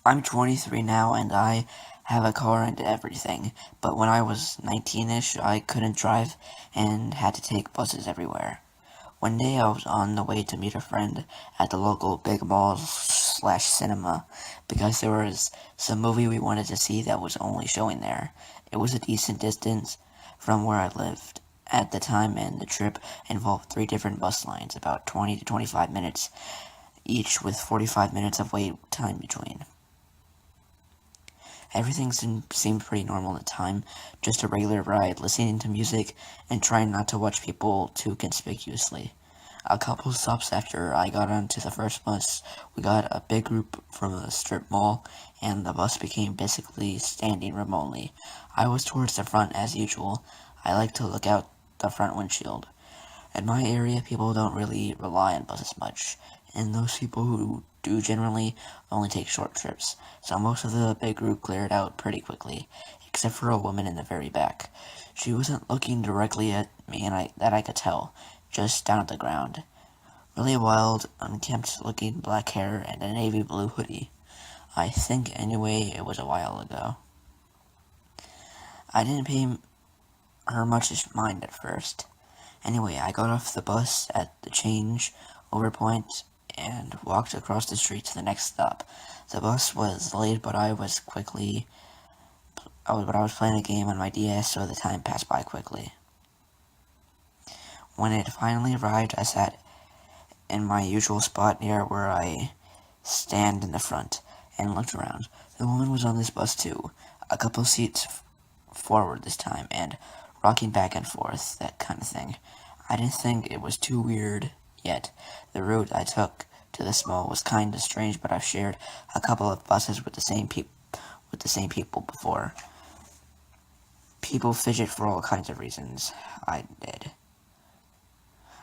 I'm 23 now and I have a car and everything, but when I was 19-ish, I couldn't drive and had to take buses everywhere. One day I was on the way to meet a friend at the local big mall slash cinema because there was some movie we wanted to see that was only showing there. It was a decent distance from where I lived at the time, and the trip involved 3 different bus lines, about 20 to 25 minutes each, with 45 minutes of wait time between. Everything seemed pretty normal at the time, just a regular ride, listening to music and trying not to watch people too conspicuously. A couple stops after I got onto the first bus, we got a big group from a strip mall, and the bus became basically standing room only. I was towards the front as usual. I like to look out the front windshield. In my area, people don't really rely on buses much, and those people who do generally only take short trips, so most of the big group cleared out pretty quickly, except for a woman in the very back. She wasn't looking directly at me, and that I could tell, just down at the ground. Really wild, unkempt looking black hair and a navy blue hoodie. I think, anyway, it was a while ago. I didn't pay her much mind at first. Anyway, I got off the bus at the change over point and walked across the street to the next stop. The bus was late, but I was playing a game on my DS, so the time passed by quickly. When it finally arrived, I sat in my usual spot near where I stand in the front and looked around. The woman was on this bus too, a couple seats forward this time, and rocking back and forth, that kind of thing. I didn't think it was too weird yet. The route I took to this mall was kind of strange, but I've shared a couple of buses with the same people before. People fidget for all kinds of reasons. I did.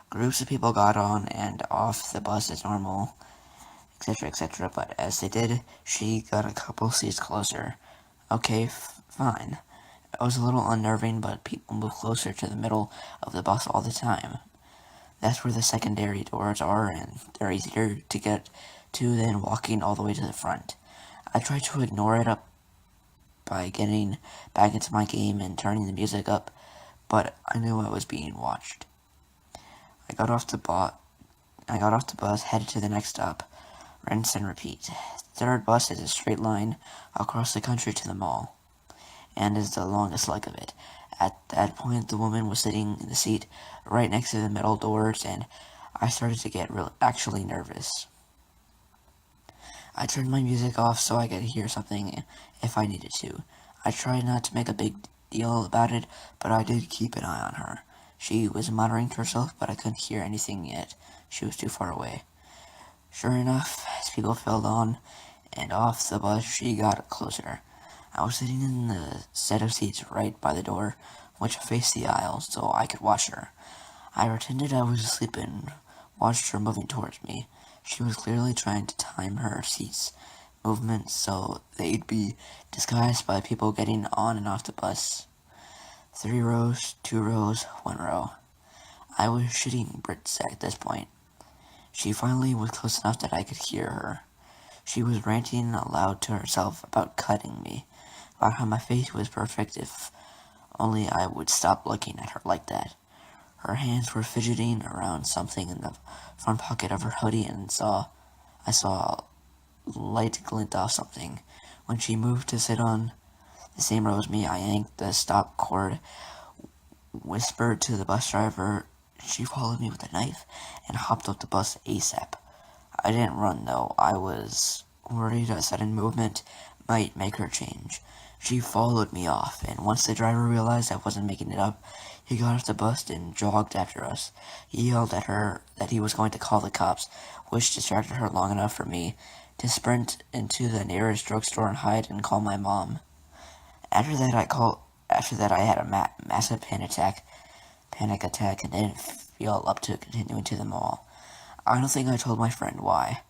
Groups of people got on and off the bus as normal, etc., etc., but as they did, she got a couple seats closer. Okay, fine. It was a little unnerving, but people move closer to the middle of the bus all the time. That's where the secondary doors are, and they're easier to get to than walking all the way to the front. I tried to ignore it up by getting back into my game and turning the music up, but I knew I was being watched. I got off the bus, headed to the next stop, rinse and repeat. The third bus is a straight line across the country to the mall, and is the longest leg of it. At that point, the woman was sitting in the seat right next to the metal doors, and I started to get actually nervous. I turned my music off so I could hear something if I needed to. I tried not to make a big deal about it, but I did keep an eye on her. She was muttering to herself, but I couldn't hear anything yet. She was too far away. Sure enough, as people filled on and off the bus, she got closer. I was sitting in the set of seats right by the door, which faced the aisle, so I could watch her. I pretended I was asleep and watched her moving towards me. She was clearly trying to time her seats' movements so they'd be disguised by people getting on and off the bus. 3 rows, 2 rows, 1 row. I was shitting bricks at this point. She finally was close enough that I could hear her. She was ranting aloud to herself about cutting me, about how my face was perfect if only I would stop looking at her like that. Her hands were fidgeting around something in the front pocket of her hoodie, and I saw a light glint off something. When she moved to sit on the same row as me, I yanked the stop cord, whispered to the bus driver. She followed me with a knife and hopped off the bus ASAP. I didn't run, though. I was worried a sudden movement might make her change. She followed me off, and once the driver realized I wasn't making it up, he got off the bus and jogged after us. He yelled at her that he was going to call the cops, which distracted her long enough for me to sprint into the nearest drugstore and hide and call my mom. After that, I had a massive panic attack, and didn't feel up to continuing to the mall. I don't think I told my friend why.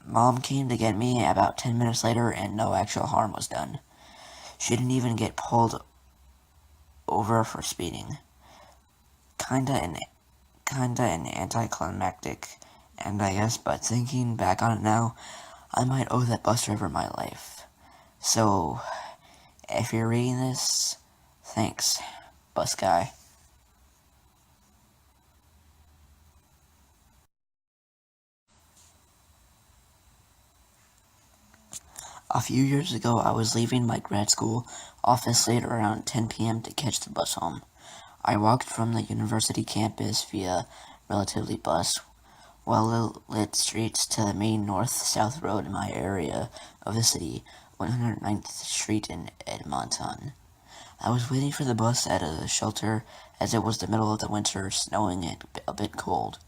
Mom came to get me about 10 minutes later, and no actual harm was done. She didn't even get pulled over for speeding. Kinda an anticlimactic end, I guess, but thinking back on it now, I might owe that bus driver my life. So, if you're reading this, thanks, bus guy. A few years ago, I was leaving my grad school office late around 10 p.m. to catch the bus home. I walked from the university campus via relatively bus well-lit streets to the main north-south road in my area of the city, 109th Street in Edmonton. I was waiting for the bus at a shelter as it was the middle of the winter, snowing and a bit cold.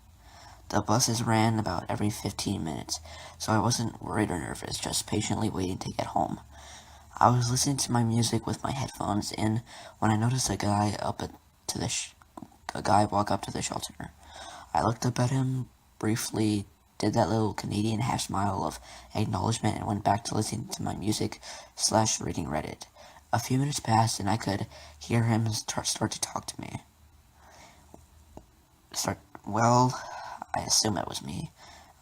The buses ran about every 15 minutes, so I wasn't worried or nervous, just patiently waiting to get home. I was listening to my music with my headphones in when I noticed a guy walk up to the shelter. I looked up at him briefly, did that little Canadian half smile of acknowledgement, and went back to listening to my music / reading Reddit. A few minutes passed, and I could hear him start to talk to me. Well, I assume it was me.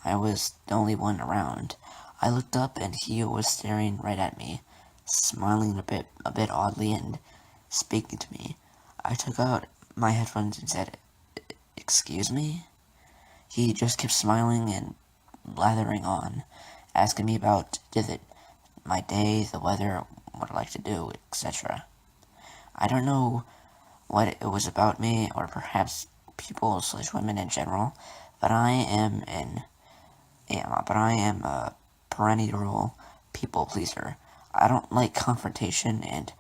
I was the only one around. I looked up, and he was staring right at me, smiling a bit oddly and speaking to me. I took out my headphones and said, "Excuse me?" He just kept smiling and blathering on, asking me about my day, the weather, what I like to do, etc. I don't know what it was about me, or perhaps people / women in general, but I am a perennial people pleaser. I don't like confrontation, and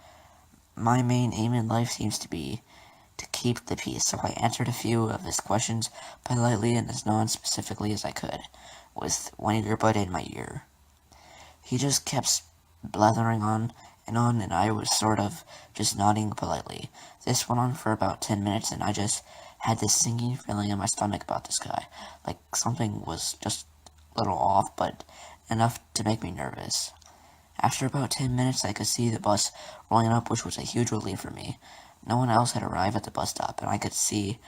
my main aim in life seems to be to keep the peace, so I answered a few of his questions politely and as non-specifically as I could, with one earbud in my ear. He just kept blathering on, and I was sort of just nodding politely. This went on for about 10 minutes, and I just had this sinking feeling in my stomach about this guy, like something was just a little off, but enough to make me nervous. After about 10 minutes, I could see the bus rolling up, which was a huge relief for me. No one else had arrived at the bus stop, and I could see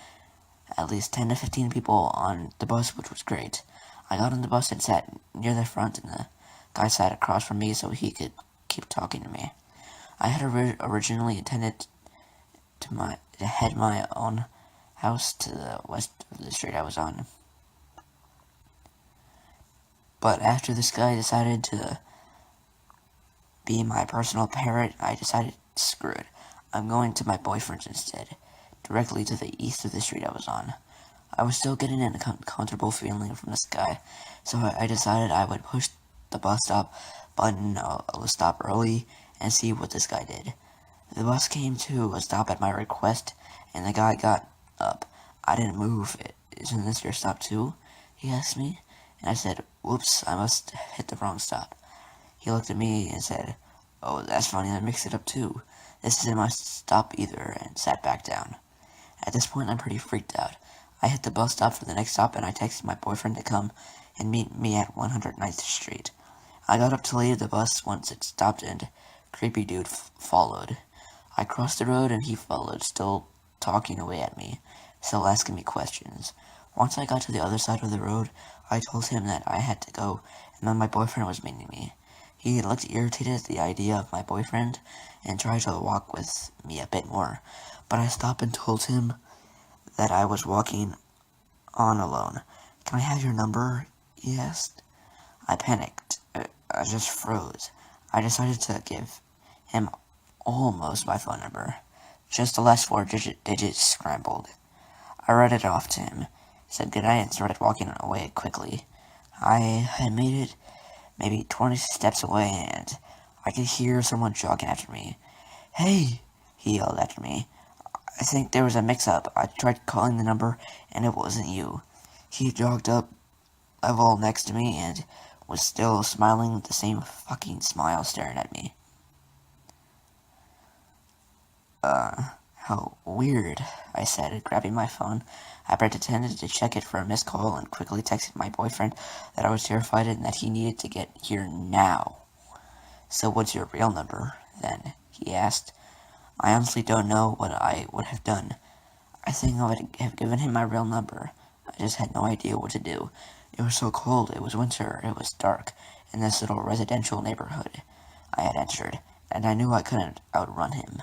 at least 10 to 15 people on the bus, which was great. I got on the bus and sat near the front, and the guy sat across from me so he could keep talking to me. I had originally intended to head my own house to the west of the street I was on. But after this guy decided to be my personal parrot, I decided, screw it. I'm going to my boyfriend's instead, directly to the east of the street I was on. I was still getting an uncomfortable feeling from this guy, so I decided I would push the bus stop button, stop early, and see what this guy did. The bus came to a stop at my request, and the guy got up. I didn't move. "Isn't this your stop too?" he asked me, and I said, "Whoops, I must hit the wrong stop." He looked at me and said, "Oh, that's funny, I mixed it up too. This isn't my stop either," and sat back down. At this point, I'm pretty freaked out. I hit the bus stop for the next stop, and I texted my boyfriend to come and meet me at 109th Street. I got up to leave the bus once it stopped, and creepy dude followed. I crossed the road, and he followed, still talking away at me, still asking me questions. Once I got to the other side of the road, I told him that I had to go, and that my boyfriend was meeting me. He looked irritated at the idea of my boyfriend, and tried to walk with me a bit more, but I stopped and told him that I was walking on alone. "Can I have your number?" he asked. I panicked. I just froze. I decided to give him almost my phone number. Just the last four digits scrambled. I read it off to him, said goodnight, and started walking away quickly. I had made it maybe 20 steps away, and I could hear someone jogging after me. "Hey!" he yelled after me. "I think there was a mix-up. I tried calling the number, and it wasn't you." He jogged up level next to me and was still smiling with the same fucking smile staring at me. How weird, I said, grabbing my phone. I pretended to check it for a missed call and quickly texted my boyfriend that I was terrified and that he needed to get here now. "So what's your real number, then?" he asked. I honestly don't know what I would have done. I think I would have given him my real number. I just had no idea what to do. It was so cold, it was winter, it was dark, in this little residential neighborhood I had entered, and I knew I couldn't outrun him.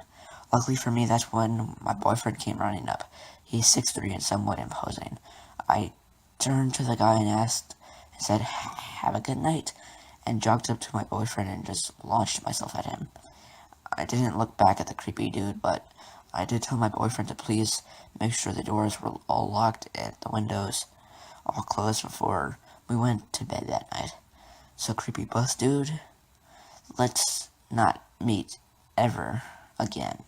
Luckily for me, that's when my boyfriend came running up. He's 6'3" and somewhat imposing. I turned to the guy and said, "Have a good night," and jogged up to my boyfriend and just launched myself at him. I didn't look back at the creepy dude, but I did tell my boyfriend to please make sure the doors were all locked and the windows all closed before we went to bed that night. So, creepy bus dude, let's not meet ever again.